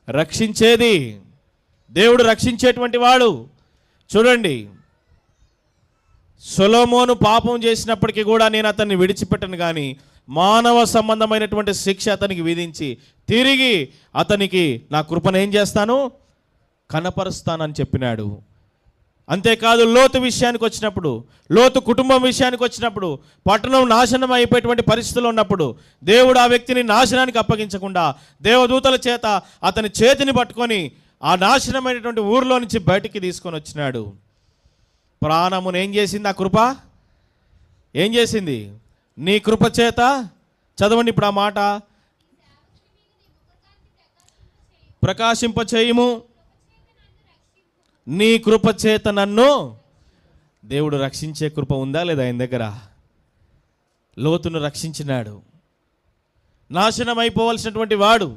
రక్షించేది. దేవుడు రక్షించేటువంటి వాడు. చూడండి, సొలొమోను పాపం చేసినప్పటికీ కూడా నేను అతన్ని విడిచిపెట్టను, కానీ మానవ సంబంధమైనటువంటి శిక్ష అతనికి విధించి తిరిగి అతనికి నా కృపను ఏం చేస్తాను, కనపరుస్తానని చెప్పినాడు. అంతేకాదు, లోతు విషయానికి వచ్చినప్పుడు, లోతు కుటుంబం విషయానికి వచ్చినప్పుడు, పట్టణం నాశనం అయిపోయేటువంటి పరిస్థితులు ఉన్నప్పుడు దేవుడు ఆ వ్యక్తిని నాశనానికి అప్పగించకుండా దేవదూతల చేత అతని చేతిని పట్టుకొని ఆ నాశనమైనటువంటి ఊరిలో నుంచి బయటికి తీసుకొని వచ్చినాడు. ప్రాణమును ఏం చేసింది ఆ కృప? ఏం చేసింది? నీ కృప చేత, చదవండి ఇప్పుడు ఆ మాట, ప్రకాశింపచేయుము, నీ కృప చేత నన్ను. దేవుడు రక్షించే కృప ఉందా లేదా ఆయన దగ్గర? లోతును రక్షించినాడు. నాశనం అయిపోవలసినటువంటి వాడు